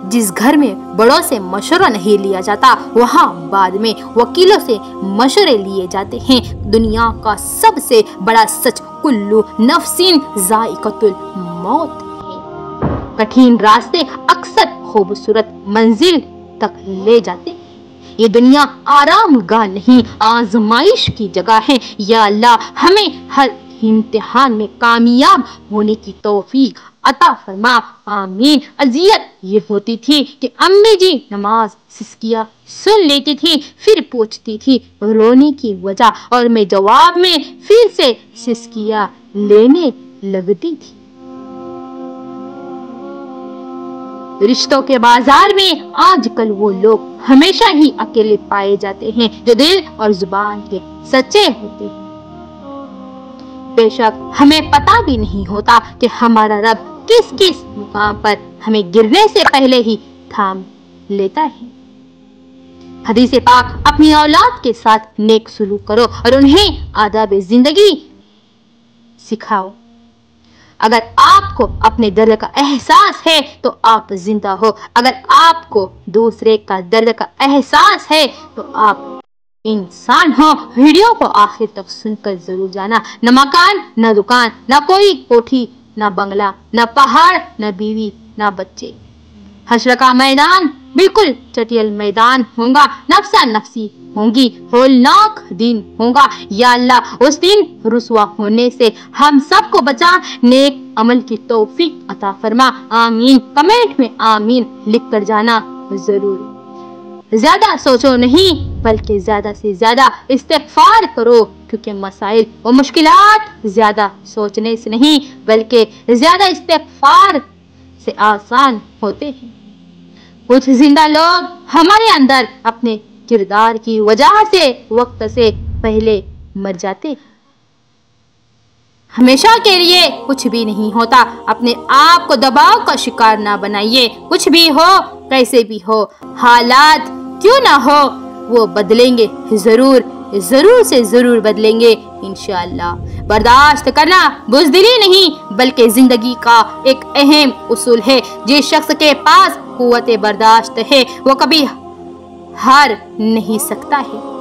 जिस घर में बड़ों से मशवरा नहीं लिया जाता, वहाँ बाद में वकीलों से मशवरे लिए जाते हैं। दुनिया का सबसे बड़ा सच कुल्लू नफ्सिन जायकातुल मौत है। कठिन रास्ते अक्सर खूबसूरत मंजिल तक ले जाते हैं। ये दुनिया आराम गाह नहीं, आजमाइश की जगह है। या अल्लाह, हमें हर इम्तिहान में कामयाब होने की तौफीक अता फरमा, आमीन। अजियत ये होती थी कि अम्मी जी नमाज सिस्किया सुन लेती थी, फिर पूछती थी रोने की वजह, और मैं जवाब में फिर से सिस्किया लेने लगती थी। रिश्तों के बाजार में आजकल वो लोग हमेशा ही अकेले पाए जाते हैं जो दिल और जुबान के सच्चे होते हैं। बेशक हमें पता भी नहीं होता कि हमारा रब किस किस मुकाम पर हमें गिरने से पहले ही थाम लेता है। हदीस पाक, अपनी औलाद के साथ नेक सुलूक करो और उन्हें आदाब जिंदगी सिखाओ। अगर आपको अपने दर्द का एहसास है तो आप जिंदा हो। अगर आपको दूसरे का दर्द का एहसास है तो आप इंसान हो। वीडियो को आखिर तक सुनकर जरूर जाना। न मकान, न दुकान, न कोई कोठी, न बंगला, न पहाड़, न बीवी, न बच्चे। हश्र का मैदान बिल्कुल चटियल मैदान होगा। नफ्सा नफ्सी होंगी, होलनाक दिन होगा। या अल्लाह, उस दिन रुसवा होने से हम सबको बचा, नेक अमल की तौफीक अता फरमा, आमीन। कमेंट में आमीन लिख कर जाना जरूर। ज्यादा सोचो नहीं, बल्कि ज्यादा से ज्यादा इस्तिग़फ़ार करो, क्योंकि मसाइल और मुश्किलात ज्यादा सोचने से नहीं बल्कि ज्यादा इस्तिग़फ़ार से आसान होते हैं। कुछ जिंदा लोग हमारे अंदर अपने किरदार की वजह से वक्त से पहले मर जाते हैं। हमेशा के लिए कुछ भी नहीं होता। अपने आप को दबाव का शिकार ना बनाइए। कुछ भी हो, कैसे भी हो, हालात क्यों ना हो, वो बदलेंगे जरूर, जरूर से जरूर बदलेंगे इंशाअल्लाह। बर्दाश्त करना बुज़दिली नहीं बल्कि जिंदगी का एक अहम उसूल है। जिस शख्स के पास कुव्वत बर्दाश्त है वो कभी हार नहीं सकता है।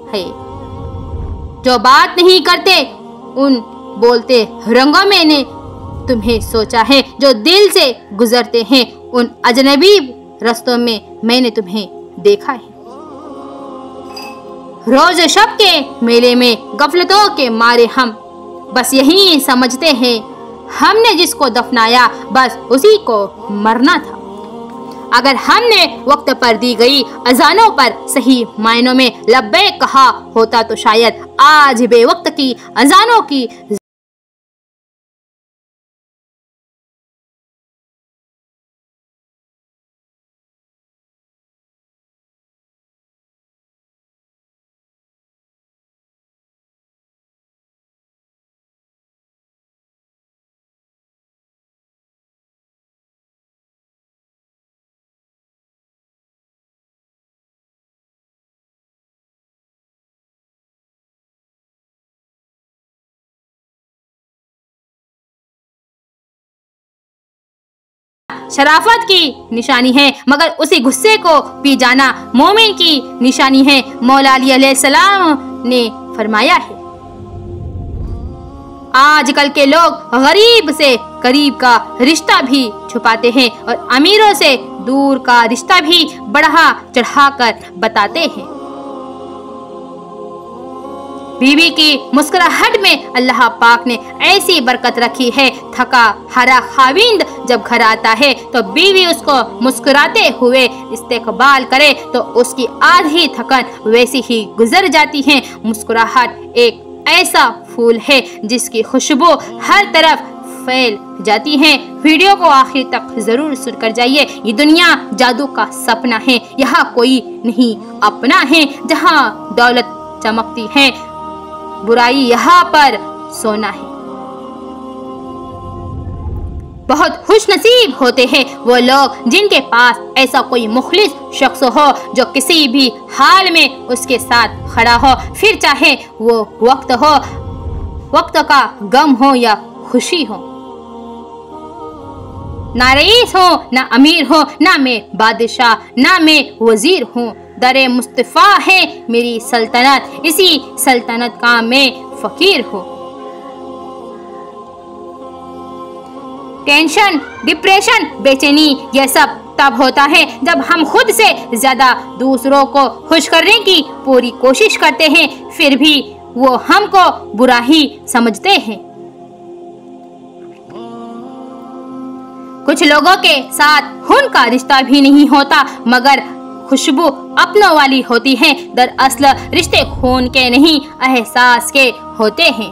है जो बात नहीं करते उन बोलते रंगों में ने तुम्हें सोचा है। जो दिल से गुजरते हैं उन अजनबी रास्तों में मैंने तुम्हें देखा है। रोज शब के मेले में गफलतों के मारे हम बस यही समझते हैं हमने जिसको दफनाया बस उसी को मरना था। अगर हमने वक्त पर दी गई अजानों पर सही मायनों में लब्बैक कहा होता तो शायद आज बेवक्त की अजानों की शराफत की निशानी है, मगर उसी गुस्से को पी जाना मोमिन की निशानी है। मौला अली अलैहिस्सलाम ने फरमाया है, आजकल के लोग गरीब से करीब का रिश्ता भी छुपाते हैं और अमीरों से दूर का रिश्ता भी बढ़ा चढ़ा कर बताते हैं। बीवी की मुस्कुराहट में अल्लाह पाक ने ऐसी बरकत रखी है। थका हारा खाविंद जब घर आता है तो बीवी उसको मुस्कुराते हुए इस्तकबाल करे तो उसकी आधी थकन वैसी ही गुजर जाती है। मुस्कुराहट एक ऐसा फूल है जिसकी खुशबू हर तरफ फैल जाती है। वीडियो को आखिर तक जरूर सुनकर जाइए। ये दुनिया जादू का सपना है, यहाँ कोई नहीं अपना है। जहाँ दौलत चमकती है, बुराई यहाँ पर सोना है। बहुत खुशनसीब होते हैं वो लोग जिनके पास ऐसा कोई मुखलिस शख्स हो जो किसी भी हाल में उसके साथ खड़ा हो, फिर चाहे वो वक्त का गम हो या खुशी हो। ना रईस हो, ना अमीर हो, ना मैं बादशाह, ना मैं वजीर हूँ। दरे मुस्तफा है मेरी सल्तनत, इसी सल्तनत का मैं फकीर हूँ। टेंशन, डिप्रेशन, बेचैनी यह सब तब होता है जब हम खुद से ज्यादा दूसरों को खुश करने की पूरी कोशिश करते हैं, फिर भी वो हमको बुरा ही समझते हैं। कुछ लोगों के साथ उनका रिश्ता भी नहीं होता मगर खुशबू अपनों वाली होती है। दरअसल रिश्ते खून के नहीं एहसास के होते हैं।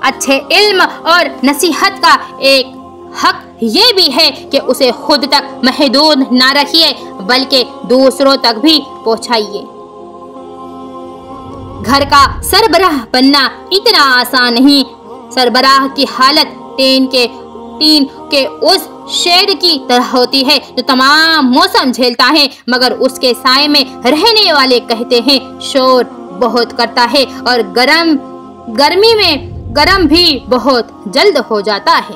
अच्छे इल्म और नसीहत का एक हक ये भी है कि उसे खुद तक महदूद ना रखिए बल्कि दूसरों तक भी पहुंचाइए। घर का सरबराह बनना इतना आसान नहीं। सरबराह की हालत टीन के उस शेड की तरह होती है जो तमाम मौसम झेलता है मगर उसके साए में रहने वाले कहते हैं शोर बहुत करता है और गर्मी में गरम भी बहुत जल्द हो जाता है।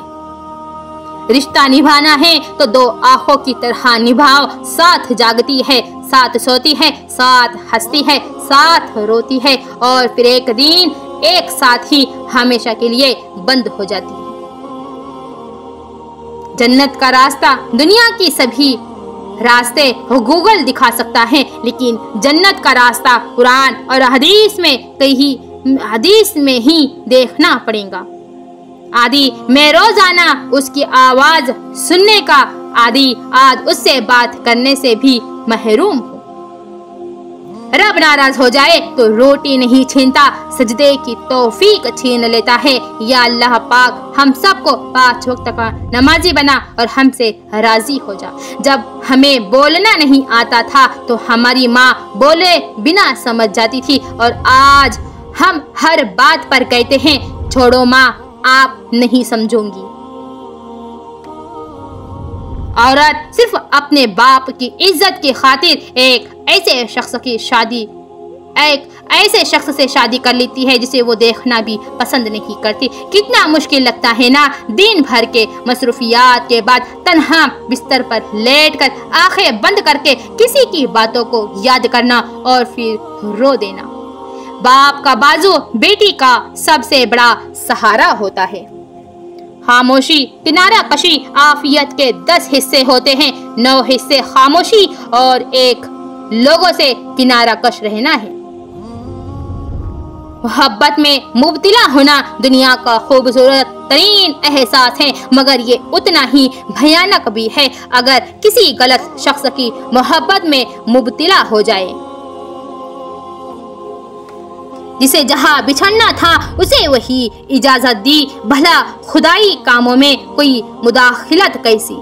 रिश्ता निभाना है तो दो आंखों की तरह निभाओ। साथ जागती है, साथ सोती है, साथ हंसती है, साथ रोती है और फिर एक दिन एक साथ ही हमेशा के लिए बंद हो जाती है। जन्नत का रास्ता दुनिया की सभी रास्ते गूगल दिखा सकता है लेकिन जन्नत का रास्ता कुरान और हदीस में ही देखना पड़ेगा। आदि मैं रोजाना उसकी आवाज सुनने का आदि आज उससे बात करने से भी महरूम हूँ। रब नाराज हो जाए तो रोटी नहीं छीनता, सजदे की तौफीक छीन लेता है। या अल्लाह पाक हम सबको 5 वक्त का नमाजी बना और हमसे राजी हो जा। जब हमें बोलना नहीं आता था तो हमारी माँ बोले बिना समझ जाती थी और आज हम हर बात पर कहते हैं छोड़ो माँ आप नहीं समझोगी। औरत सिर्फ अपने बाप की इज्जत की खातिर एक ऐसे शख्स से शादी कर लेती है जिसे वो देखना भी पसंद नहीं करती। कितना मुश्किल लगता है ना दिन भर के मसरूफियात के बाद तन्हा बिस्तर पर लेटकर आंखें बंद करके किसी की बातों को याद करना और फिर रो देना। बाप का बाजू बेटी का सबसे बड़ा सहारा होता है। खामोशी, किनारा कशी आफियत के 10 हिस्से होते हैं। 9 हिस्से खामोशी और 1 लोगों से किनारा कश रहना है। मोहब्बत में मुब्तिला होना दुनिया का खूबसूरत तरीन एहसास है मगर ये उतना ही भयानक भी है अगर किसी गलत शख्स की मोहब्बत में मुब्तिला हो जाए। जिसे जहाँ बिछड़ना था उसे वही इजाजत दी, भला खुदाई कामों में कोई मुदाखिलत कैसी।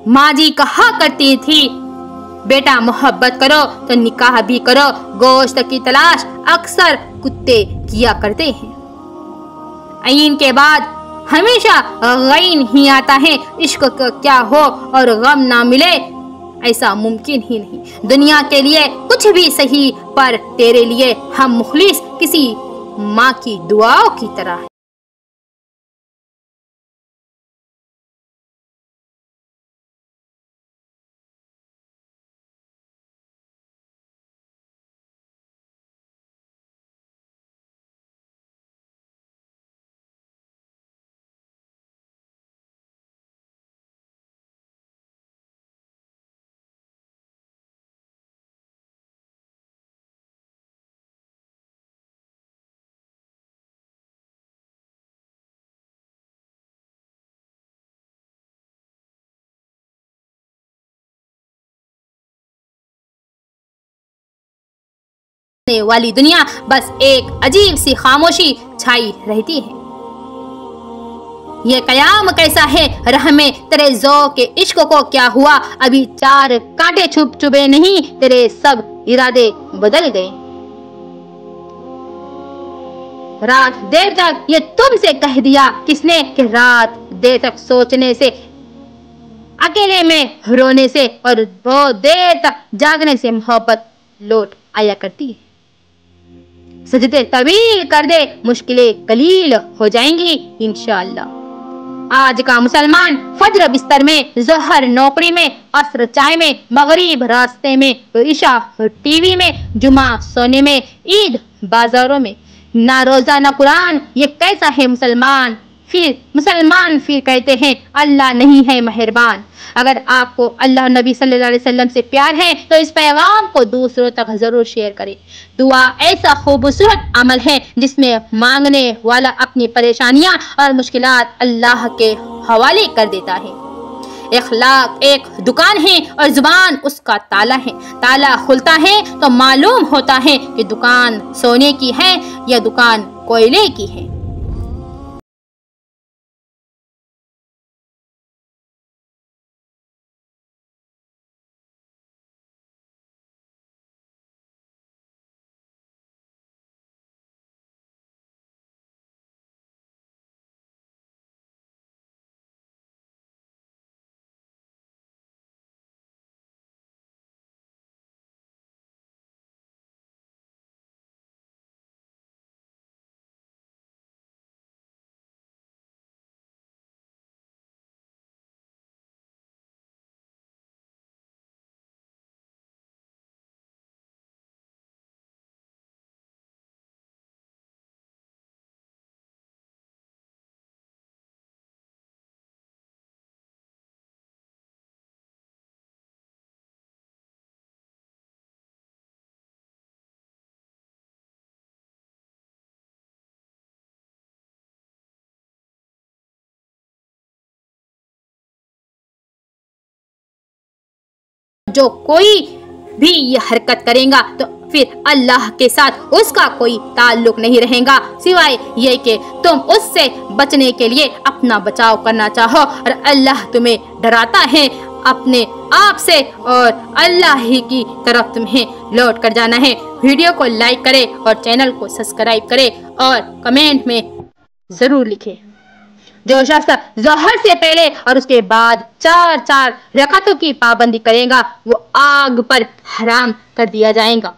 माँ जी कहा करती थी बेटा मोहब्बत करो तो निकाह भी करो। गोश्त की तलाश अक्सर कुत्ते किया करते हैं। ऐन के बाद हमेशा गैन ही आता है। इश्क का क्या हो और गम ना मिले ऐसा मुमकिन ही नहीं। दुनिया के लिए कुछ भी सही पर तेरे लिए हम मुखलिस किसी माँ की दुआओं की तरह। वाली दुनिया बस एक अजीब सी खामोशी छाई रहती है। ये कयाम कैसा है, राह में तेरे ज़ौक़ के इश्क को क्या हुआ, अभी 4 कांटे चुभे नहीं, तेरे सब इरादे बदल गए। रात देर तक ये तुमसे कह दिया किसने कि रात देर तक सोचने से, अकेले में रोने से और बहुत देर तक जागने से मोहब्बत लौट आया करती है। सजदे तवील कर दे, मुश्किलें कलील हो जाएंगी इंशाअल्लाह। आज का मुसलमान फज्र बिस्तर में, ज़ोहर नौकरी में, असर चाय में, मगरिब रास्ते में, इशा टीवी में, जुमा सोने में, ईद बाजारों में, ना रोजा ना कुरान, ये कैसा है मुसलमान। फिर कहते हैं अल्लाह नहीं है मेहरबान। अगर आपको अल्लाह नबी सल्लल्लाहु अलैहि वसल्लम से प्यार है तो इस पैगाम को दूसरों तक जरूर शेयर करें। दुआ ऐसा खूबसूरत अमल है जिसमें मांगने वाला अपनी परेशानियां और मुश्किलात अल्लाह के हवाले कर देता है। इखलाक एक दुकान है और जुबान उसका ताला है। ताला खुलता है तो मालूम होता है कि दुकान सोने की है या दुकान कोयले की है। जो कोई भी ये हरकत करेगा तो फिर अल्लाह के साथ उसका कोई ताल्लुक नहीं रहेगा, सिवाय ये कि तुम उससे बचने के लिए अपना बचाव करना चाहो और अल्लाह तुम्हें डराता है अपने आप से और अल्लाह ही की तरफ तुम्हें लौट कर जाना है। वीडियो को लाइक करें और चैनल को सब्सक्राइब करें और कमेंट में जरूर लिखें। जो शख्स ज़ोहर से पहले और उसके बाद 4 रकातों की पाबंदी करेगा वो आग पर हराम कर दिया जाएगा।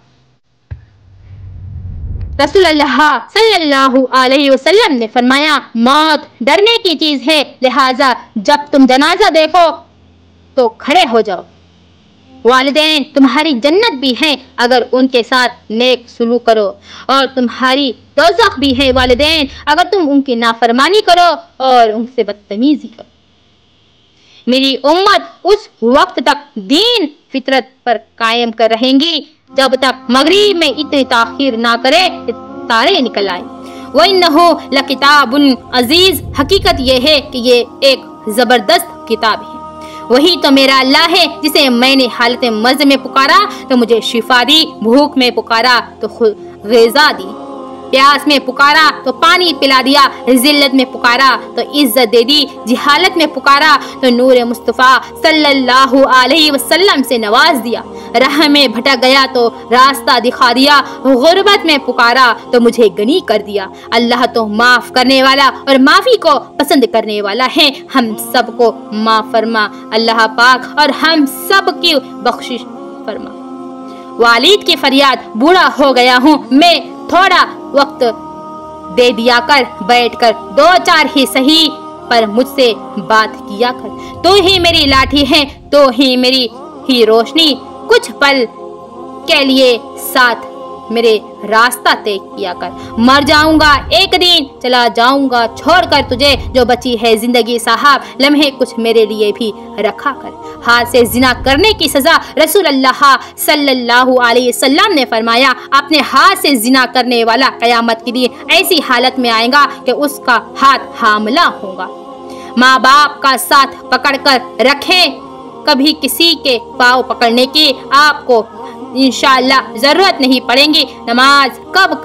रसूलुल्लाह सल्लल्लाहु अलैहि वसल्लम ने फरमाया, मौत डरने की चीज है, लिहाजा जब तुम जनाजा देखो तो खड़े हो जाओ। वालिदैन तुम्हारी जन्नत भी है अगर उनके साथ नेक सुलूक करो, और तुम्हारी दोज़ख भी है वालिदैन अगर तुम उनकी नाफरमानी करो और उनसे बदतमीजी करो। मेरी उम्मत उस वक्त तक दीन फितरत पर कायम कर रहेंगी जब तक मगरिब में इतनी ताखीर ना करे तारे निकल आए। वइन्नहु लकिताबुन अजीज, हकीकत यह है कि ये एक जबरदस्त किताब है। वही तो मेरा अल्लाह है जिसे मैंने हालत मर्ज में पुकारा तो मुझे शिफा दी, भूख में पुकारा तो ग़िज़ा दी, प्यास में पुकारा तो पानी पिला दिया, जिल्लत में पुकारा तो इज्जत दे दी, जिहालत में पुकारा तो नूर मुस्तफ़ा सल्लल्लाहु अलैहि वसल्लम से नवाज दिया, राह में भटक गया तो रास्ता दिखा दिया, गुर्बत में पुकारा तो मुझे गनी कर दिया। अल्लाह तो माफ़ करने वाला और माफ़ी को पसंद करने वाला है। हम सबको माफ़ फरमा अल्लाह पाक और हम सब की बख्शिश फरमा। वालिद की फरियाद, बूढ़ा हो गया हूँ मैं, थोड़ा वक्त दे दिया कर, बैठकर 2-4 ही सही पर मुझसे बात किया कर। तू ही मेरी लाठी है, तो ही मेरी ही रोशनी, कुछ पल के लिए साथ मेरे रास्ता तय किया कर। मर जाऊंगा एक दिन, चला जाऊंगा छोड़कर तुझे, जो बची है जिंदगी साहब लम्हे कुछ मेरे लिए भी रखा कर। हाथ से जिना करने की सजा रसूलुल्लाह सल्लल्लाहु अलैहि वसल्लम ने फरमाया, अपने हाथ से जिना करने वाला कयामत के दिन ऐसी हालत में आएगा कि उसका हाथ हामला होगा। माँ बाप का साथ पकड़ कर रखें, कभी किसी के पाँव पकड़ने की आपको इंशाअल्लाह जरूरत नहीं पड़ेगी। नमाज कब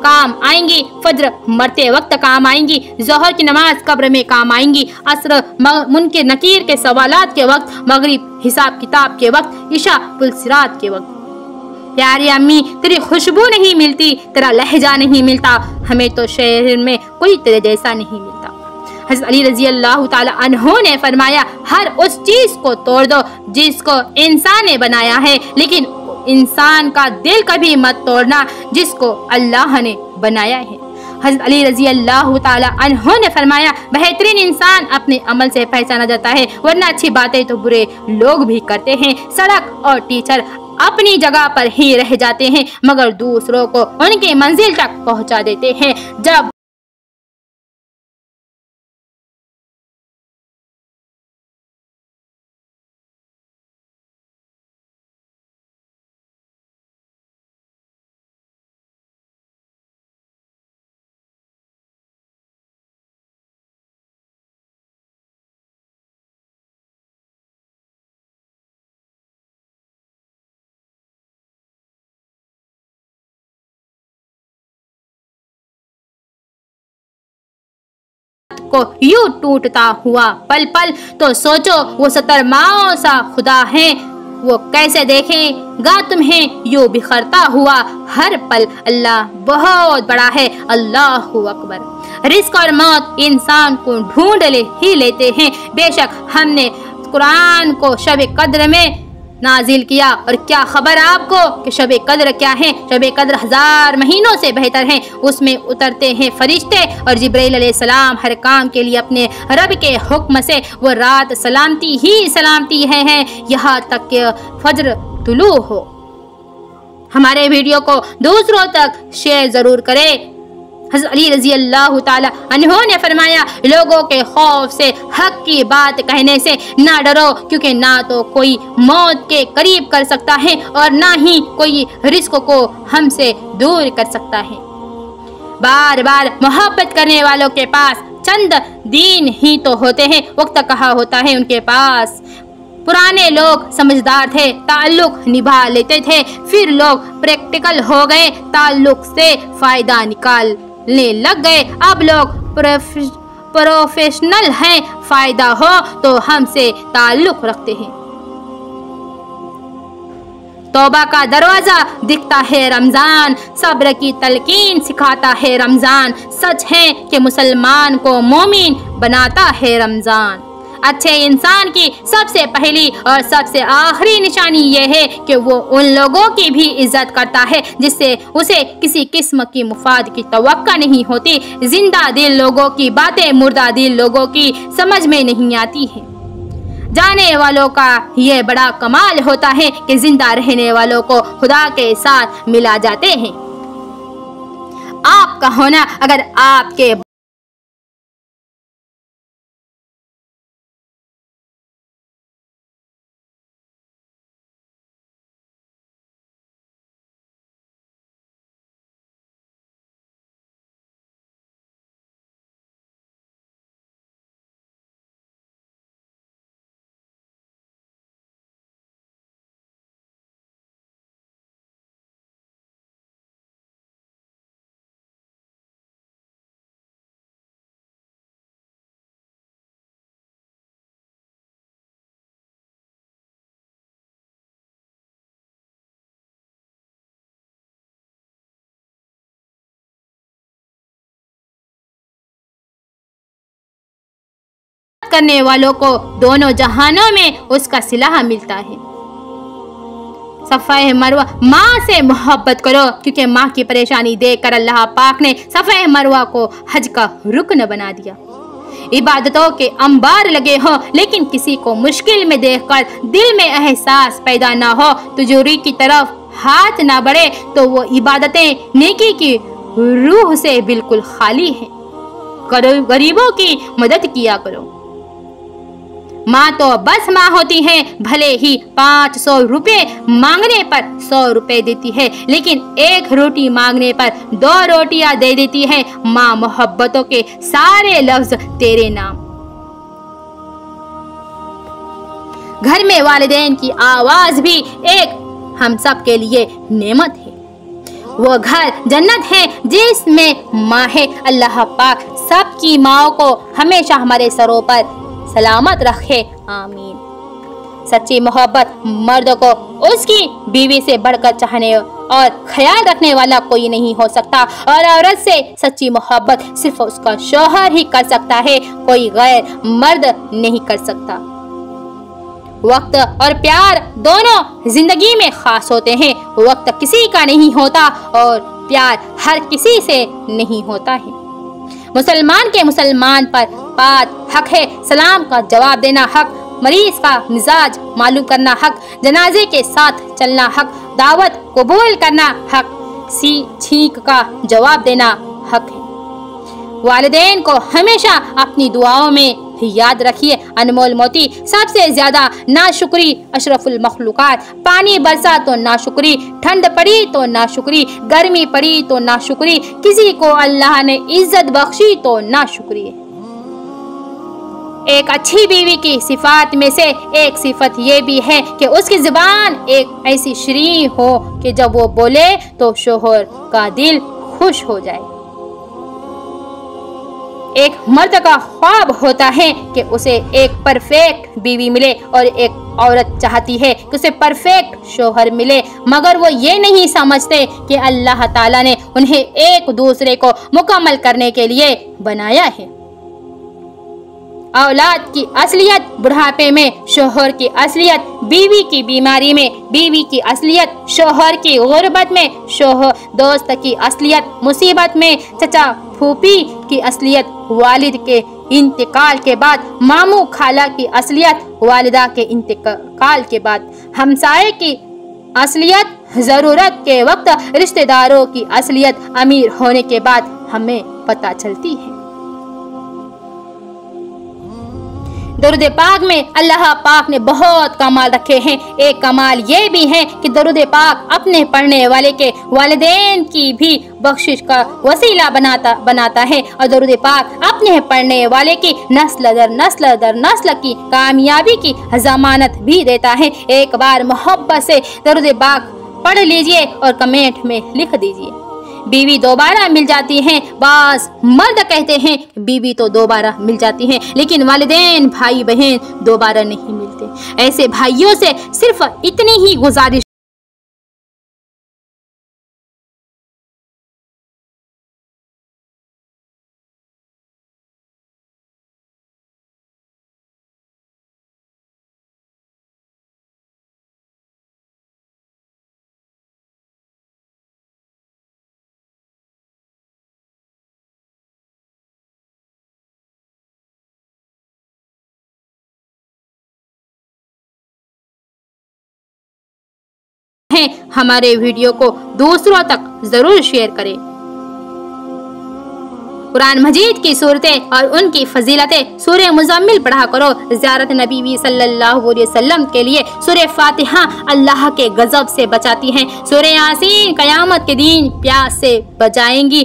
काम आएंगी? फज्र मरते वक्त काम आएंगी, जोहर की नमाज कब्र में काम आएंगी, असर मुनकिर नकीर के सवालात के वक्त, मगरिब हिसाब किताब के वक्त, इशा पुलसिरात के वक्त। प्यारी अम्मी, तेरी खुशबू नहीं मिलती, तेरा लहजा नहीं मिलता, हमें तो शहर में कोई तेरे जैसा नहीं मिलता। हज़रत अली रज़ी अल्लाह ताला अन्हो ने फरमाया, हर उस चीज को तोड़ दो जिसको इंसान ने बनाया है, लेकिन इंसान का दिल कभी मत तोड़ना जिसको अल्लाह ने बनाया है। हज़रत अली रज़ी अल्लाह ताला अन्हो ने फरमाया, बेहतरीन इंसान अपने अमल से पहचाना जाता है, वरना अच्छी बातें तो बुरे लोग भी करते हैं। सड़क और टीचर अपनी जगह पर ही रह जाते हैं, मगर दूसरों को उनकी मंजिल तक पहुंचा देते हैं। जब को यूं टूटता हुआ पल पल, तो सोचो वो 70 माओ सा खुदा है, वो कैसे देखेगा तुम्हें यूं बिखरता हुआ हर पल। अल्लाह बहुत बड़ा है, अल्लाहु अकबर। रिस्क और मौत इंसान को ढूंढ ही लेते हैं। बेशक हमने कुरान को शब कद्र में नाजिल किया, और क्या खबर आपको कि शब कद्र क्या है? शब कद्र 1000 महीनों से बेहतर है। उसमें उतरते हैं फरिश्ते और जिब्राइल अलैहिस्सलाम हर काम के लिए अपने रब के हुक्म से वो रात सलामती ही सलामती है यहाँ तक कि फज्र तुलू हो। हमारे वीडियो को दूसरों तक शेयर जरूर करें। हज़रत अली रज़ी अल्लाह ताला अन्हो ने फरमाया, लोगों के खौफ से, हक की बात कहने से ना डरो, क्योंकि ना तो कोई मौत के करीब कर सकता है और ना ही कोई रिस्क को हमसे दूर कर सकता है। बार बार मोहब्बत करने वालों के पास चंद दिन ही तो होते हैं, वक्त कहाँ होता है उनके पास। पुराने लोग समझदार थे, ताल्लुक निभा लेते थे, फिर लोग प्रैक्टिकल हो गए, ताल्लुक से फायदा निकालने लग गए। अब लोग प्रोफेशनल हैं, फायदा हो तो हमसे ताल्लुक रखते हैं। तौबा का दरवाजा दिखता है रमजान, सब्र की तलकीन सिखाता है रमजान, सच है कि मुसलमान को मोमिन बनाता है रमजान। अच्छे इंसान की सबसे पहली और सबसे आखिरी निशानी यह है कि वो उन लोगों की भी इज्जत करता है जिससे उसे किसी किस्म की मुफाद की तवक्का नहीं होती। जिंदा दिल लोगों की बातें मुर्दा दिल लोगों की समझ में नहीं आती है। जाने वालों का ये बड़ा कमाल होता है कि जिंदा रहने वालों को खुदा के साथ मिला जाते हैं। आपका होना अगर आपके करने वालों को दोनों जहानों में उसका सिला मिलता है। सफ़े मरवा, माँ से मोहब्बत करो क्योंकि माँ की परेशानी देखकर अल्लाह पाक ने सफ़े मरवा को हज का रुकन बना दिया। इबादतों के अंबार लगे हो लेकिन किसी को मुश्किल में देखकर दिल में एहसास पैदा ना हो, तिजोरी की तरफ हाथ ना बढ़े, तो वो इबादतें नेकी की रूह से बिल्कुल खाली हैं। गरीबों की मदद किया करो। माँ तो बस माँ होती है, भले ही 500 रुपए मांगने पर 100 रुपए देती है, लेकिन 1 रोटी मांगने पर 2 रोटियां दे देती है। माँ मोहब्बतों के सारे लफ्ज तेरे नाम। घर में वालिदैन की आवाज भी एक हम सब के लिए नेमत है। वो घर जन्नत है जिसमें माँ है। अल्लाह पाक सबकी माओ को हमेशा हमारे सरों पर सलामत रखे, आमीन। सच्ची मोहब्बत मर्द को उसकी बीवी से बढ़कर चाहने और ख्याल रखने वाला कोई नहीं हो सकता, और औरत से सच्ची मोहब्बत सिर्फ उसका शौहर ही कर सकता है, कोई गैर मर्द नहीं कर सकता। वक्त और प्यार दोनों जिंदगी में खास होते हैं। वक्त किसी का नहीं होता और प्यार हर किसी से नहीं होता है। मुसलमान के मुसलमान पर बात हक है, सलाम का जवाब देना हक, मरीज का मिजाज मालूम करना हक, जनाजे के साथ चलना हक, दावत कबूल करना हक, छींक का जवाब देना हक है। वालिदैन को हमेशा अपनी दुआओं में याद रखिए। अनमोल मोती सबसे ज्यादा नाशुक्री अशरफुल मखलूकात। पानी बरसा तो नाशुक्री, ठंड पड़ी तो नाशुक्री, गर्मी पड़ी तो नाशुक्री, किसी को अल्लाह ने इज्जत बख्शी तो नाशुक्री। एक अच्छी बीवी की सिफात में से एक सिफत ये भी है कि उसकी जुबान एक ऐसी श्री हो कि जब वो बोले तो शोहर का दिल खुश हो जाए। एक मर्द का ख्वाब होता है कि उसे एक परफेक्ट बीवी मिले, और एक औरत चाहती है कि उसे परफेक्ट शोहर मिले, मगर वो ये नहीं समझते कि अल्लाह ताला ने उन्हें एक दूसरे को मुकम्मल करने के लिए बनाया है। औलाद की असलियत बुढ़ापे में, शोहर की असलियत बीवी की बीमारी में, बीवी की असलियत शोहर की गुर्बत में, शोहर दोस्त की असलियत मुसीबत में, चचा फूफी की असलियत वालिद के इंतकाल के बाद, मामू खाला की असलियत वालिदा के इंतकाल के बाद, हमसाये की असलियत ज़रूरत के वक्त, रिश्तेदारों की असलियत अमीर होने के बाद हमें पता चलती है। दरूद पाक में अल्लाह पाक ने बहुत कमाल रखे हैं। एक कमाल ये भी है कि दरूद पाक अपने पढ़ने वाले के वालिदैन की भी बख्शिश का वसीला बनाता है, और दरूद पाक अपने पढ़ने वाले की नस्ल दर नस्ल की कामयाबी की जमानत भी देता है। एक बार मोहब्बत से दरूद पाक पढ़ लीजिए और कमेंट में लिख दीजिए। बीवी दोबारा मिल जाती हैं। बास मर्द कहते हैं बीवी तो दोबारा मिल जाती हैं, लेकिन वालिदैन भाई बहन दोबारा नहीं मिलते। ऐसे भाइयों से सिर्फ इतनी ही गुजारिश है, हमारे वीडियो को दूसरों तक जरूर शेयर करें। कुरान मजीद की सूरतें और उनकी फजीलतें सूरह मुज़म्मिल पढ़ा करो। ज़ियारत नबी सल्लल्लाहु अलैहि वसल्लम के लिए सूरह फातिहा अल्लाह के गजब से बचाती हैं। सूरह यासीन क़यामत के दिन प्यास से बचाएंगी।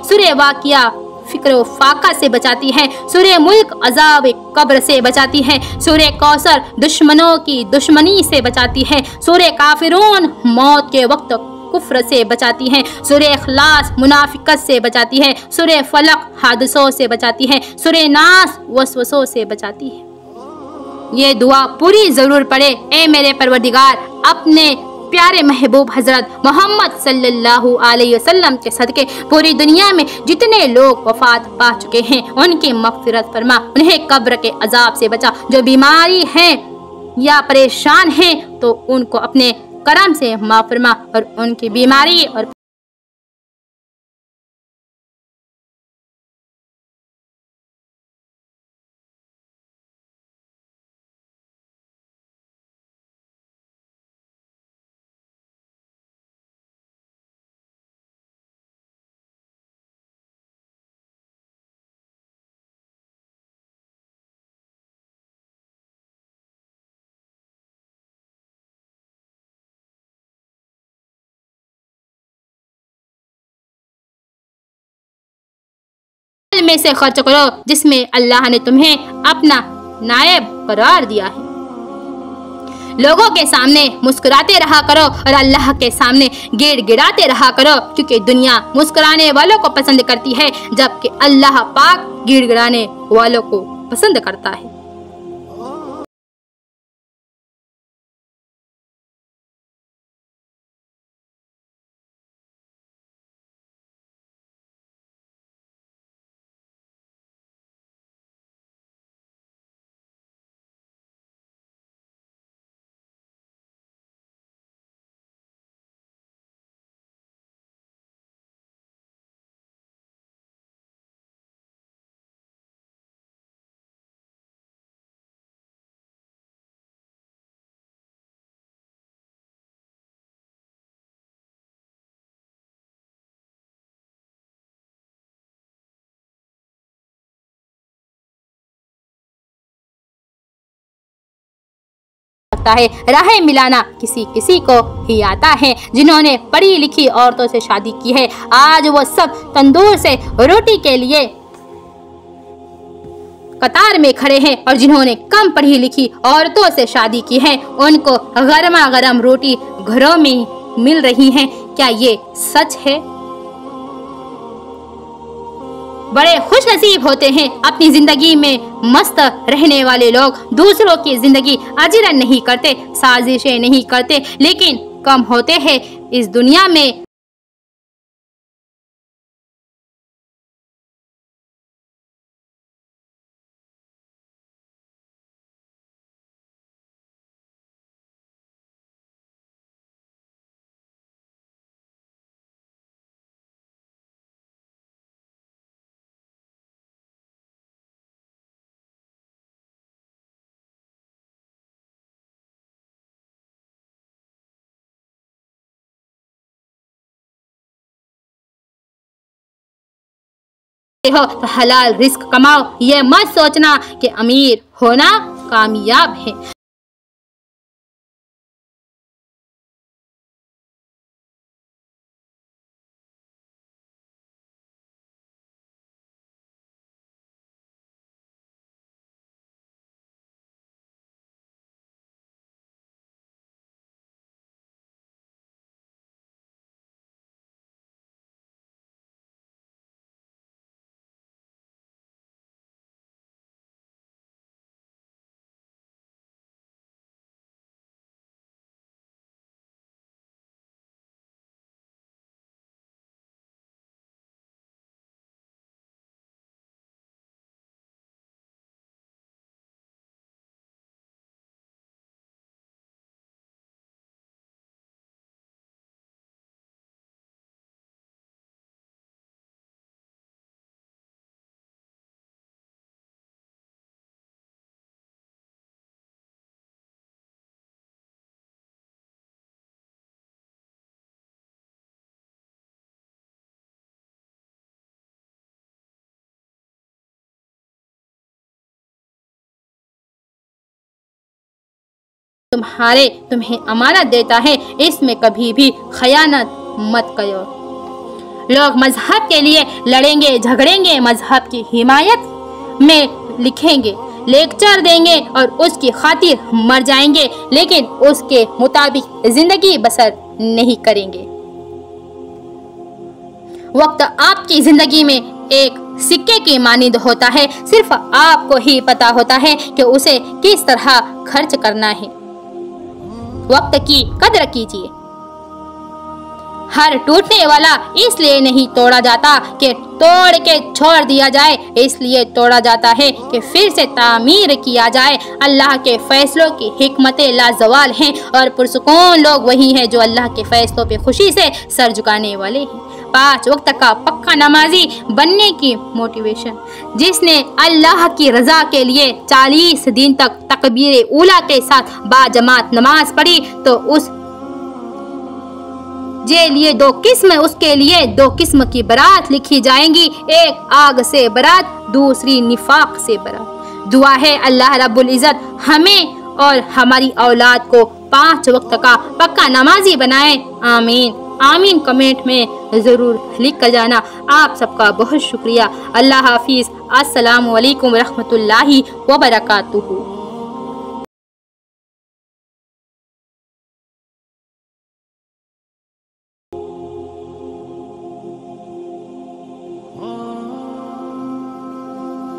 सूरह वाक़िया फिक्र व फाका से बचाती है। सूरह मुल्क अज़ाब कब्र से बचाती है। सूरह कौसर दुश्मनों की दुश्मनी से बचाती है। सूरह काफिरून मौत के वक्त कुफ्र से बचाती है। सूरह इखलास मुनाफिकत से बचाती है। सूरह फलक हादसों से बचाती है। सूरह नास वसवसों से बचाती है। ये दुआ पूरी जरूर पढ़े। ए मेरे परवरदिगार, अपने प्यारे महबूब हजरत मोहम्मद सल्लल्लाहु अलैहि वसल्लम के सदके पूरी दुनिया में जितने लोग वफात पा चुके हैं उनकी मग़फ़िरत फरमा, उन्हें कब्र के अजाब से बचा। जो बीमारी हैं या परेशान हैं तो उनको अपने करम से माफ़ फरमा और उनकी बीमारी और में से खर्च करो जिसमें अल्लाह ने तुम्हें अपना नायब करार दिया है। लोगों के सामने मुस्कुराते रहा करो और अल्लाह के सामने गिड़गिड़ाते रहा करो, क्योंकि दुनिया मुस्कुराने वालों को पसंद करती है जबकि अल्लाह पाक गिड़गिड़ाने वालों को पसंद करता है। है राह मिलाना किसी किसी को ही आता है। जिन्होंने पढ़ी लिखी औरतों से शादी की है, आज वो सब तंदूर से रोटी के लिए कतार में खड़े हैं, और जिन्होंने कम पढ़ी लिखी औरतों से शादी की है उनको गरमा गरम रोटी घरों में मिल रही है। क्या ये सच है? बड़े खुश नसीब होते हैं अपनी जिंदगी में मस्त रहने वाले लोग। दूसरों की जिंदगी अजीरन नहीं करते, साजिशें नहीं करते, लेकिन कम होते हैं इस दुनिया में हो तो हलाल रिस्क कमाओ। ये मत सोचना कि अमीर होना कामयाब है। तुम्हें अमानत देता है, इसमें कभी भी खयानत मत करो। लोग मजहब के लिए लड़ेंगे झगड़ेंगे, मजहब की हिमायत में लिखेंगे, लेक्चर देंगे और उसकी खातिर मर जाएंगे, लेकिन उसके मुताबिक जिंदगी बसर नहीं करेंगे। वक्त आपकी जिंदगी में एक सिक्के की मानिंद होता है, सिर्फ आपको ही पता होता है कि उसे किस तरह खर्च करना है। वक्त की कदर कीजिए। हर टूटने वाला इसलिए नहीं तोड़ा जाता कि तोड़ के छोड़ दिया जाए, इसलिए तोड़ा जाता है कि फिर से तामीर किया जाए। अल्लाह के फैसलों की हिकमतें लाजवाल हैं और पुरसुकून लोग वही हैं जो अल्लाह के फैसलों पे खुशी से सर झुकाने वाले हैं। 5 वक्त का पक्का नमाजी बनने की मोटिवेशन। जिसने अल्लाह की रजा के लिए 40 दिन तक तकबीर ऊला के साथ बाजमात नमाज पढ़ी तो उसके लिए दो किस्म की बरात लिखी जाएंगी, एक आग से बरात, दूसरी निफाक से बरात। दुआ है अल्लाह रब्बुल इज़्ज़त हमें और हमारी औलाद को 5 वक्त का पक्का नमाजी बनाए। आमीन आमीन। कमेंट में ज़रूर लिख कर जाना। आप सबका बहुत शुक्रिया। अल्लाह हाफिज़। अस्सलामु अलैकुम रहमतुल्लाहि व बरकातुहू।